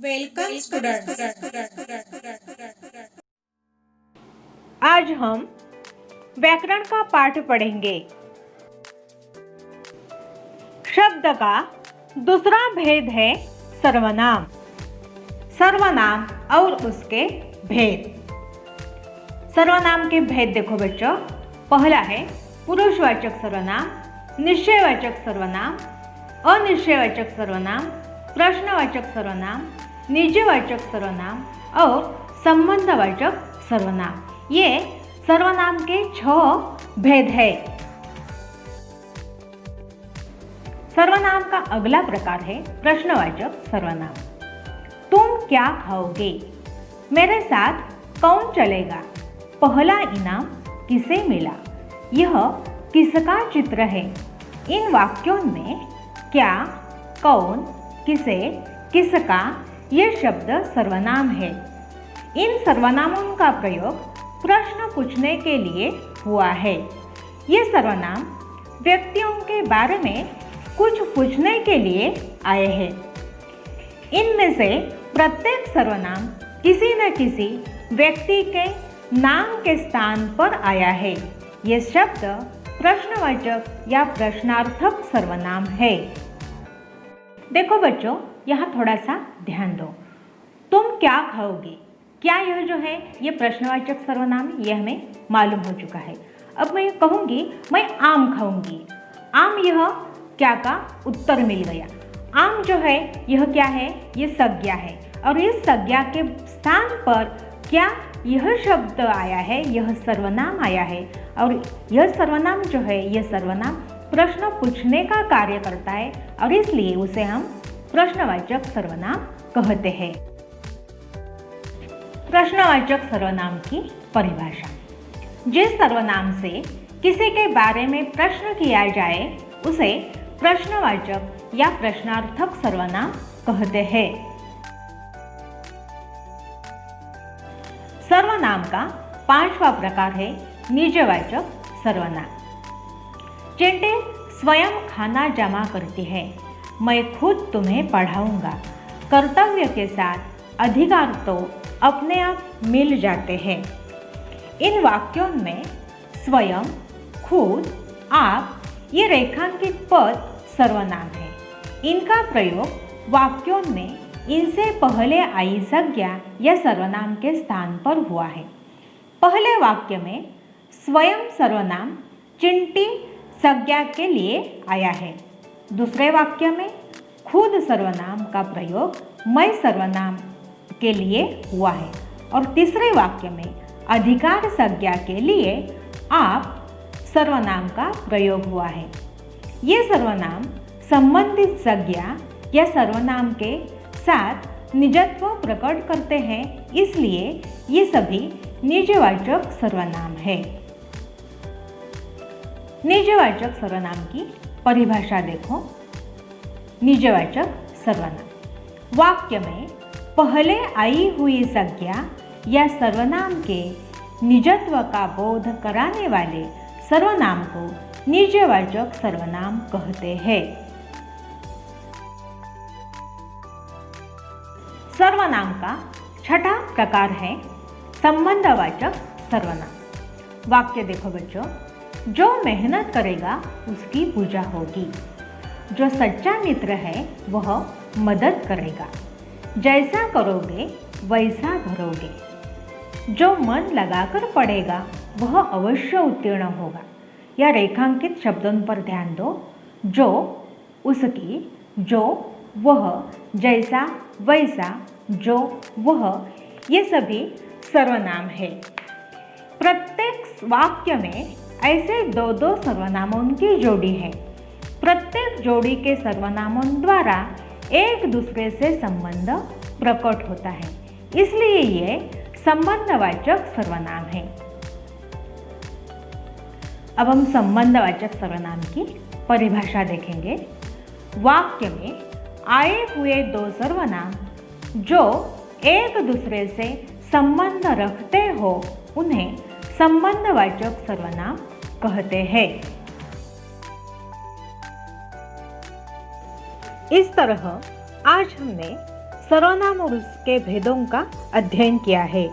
Welcome students. आज हम व्याकरण का पाठ पढ़ेंगे। शब्द का दूसरा भेद है सर्वनाम। सर्वनाम और उसके भेद। सर्वनाम के भेद देखो बच्चों। पहला है पुरुषवाचक सर्वनाम, निश्चयवाचक सर्वनाम, अनिश्चयवाचक सर्वनाम, प्रश्नवाचक सर्वनाम, निजवाचक सर्वनाम और संबंधवाचक सर्वनाम। ये सर्वनाम के 6 भेद है। सर्वनाम का अगला प्रकार है प्रश्नवाचक सर्वनाम। तुम क्या खाओगे? मेरे साथ कौन चलेगा? पहला इनाम किसे मिला? यह किसका चित्र है? इन वाक्यों में क्या, कौन, किसे, किसका ये शब्द सर्वनाम है। इन सर्वनामों का प्रयोग प्रश्न पूछने के लिए हुआ है। ये सर्वनाम व्यक्तियों के बारे में कुछ पूछने के लिए आए हैं। इनमें से प्रत्येक सर्वनाम किसी न किसी व्यक्ति के नाम के स्थान पर आया है। ये शब्द प्रश्नवाचक या प्रश्नार्थक सर्वनाम है। देखो बच्चों, यहाँ थोड़ा सा ध्यान दो। तुम क्या खाओगे? क्या यह जो है ये प्रश्नवाचक सर्वनाम है, यह हमें मालूम हो चुका है। अब मैं कहूँगी मैं आम खाऊंगी। आम यह क्या का उत्तर मिल गया। आम जो है यह क्या है? ये संज्ञा है और इस संज्ञा के स्थान पर क्या यह शब्द आया है, यह सर्वनाम आया है। और यह सर्वनाम जो है यह सर्वनाम प्रश्न पूछने का कार्य करता है और इसलिए उसे हम प्रश्नवाचक सर्वनाम कहते हैं। प्रश्नवाचक सर्वनाम की परिभाषा। जिस सर्वनाम से किसी के बारे में प्रश्न किया जाए उसे प्रश्नवाचक या प्रश्नार्थक सर्वनाम कहते हैं। सर्वनाम का 5वां प्रकार है निजवाचक सर्वनाम। चिंटी स्वयं खाना जमा करती है। मैं खुद तुम्हें पढ़ाऊंगा। कर्तव्य के साथ अधिकार तो अपने आप मिल जाते हैं। इन वाक्यों में स्वयं, खुद, आप ये रेखांकित पद सर्वनाम है। इनका प्रयोग वाक्यों में इनसे पहले आई संज्ञा या सर्वनाम के स्थान पर हुआ है। पहले वाक्य में स्वयं सर्वनाम चिंटी संज्ञा के लिए आया है। दूसरे वाक्य में खुद सर्वनाम का प्रयोग मैं सर्वनाम के लिए हुआ है और तीसरे वाक्य में अधिकार संज्ञा के लिए आप सर्वनाम का प्रयोग हुआ है। ये सर्वनाम संबंधित संज्ञा या सर्वनाम के साथ निजत्व प्रकट करते हैं, इसलिए ये सभी निजवाचक सर्वनाम है। निजवाचक सर्वनाम की परिभाषा देखो। निजवाचक सर्वनाम वाक्य में पहले आई हुई संज्ञा या सर्वनाम के निजत्व का बोध कराने वाले सर्वनाम को निजवाचक सर्वनाम कहते हैं। सर्वनाम का 6ठा प्रकार है संबंधवाचक सर्वनाम। वाक्य देखो बच्चों। जो मेहनत करेगा उसकी पूजा होगी। जो सच्चा मित्र है वह मदद करेगा। जैसा करोगे वैसा भरोगे। जो मन लगाकर पढ़ेगा वह अवश्य उत्तीर्ण होगा। या रेखांकित शब्दों पर ध्यान दो। जो, उसकी, जो, वह, जैसा, वैसा, जो, वह, ये सभी सर्वनाम है। प्रत्येक वाक्य में ऐसे 2-2 सर्वनामों की जोड़ी है। प्रत्येक जोड़ी के सर्वनामों द्वारा एक दूसरे से संबंध प्रकट होता है, इसलिए ये संबंधवाचक सर्वनाम है। अब हम संबंधवाचक सर्वनाम की परिभाषा देखेंगे। वाक्य में आए हुए 2 सर्वनाम जो एक दूसरे से संबंध रखते हो उन्हें संबंधवाचक सर्वनाम कहते हैं। इस तरह आज हमने सर्वनाम और उसके भेदों का अध्ययन किया है।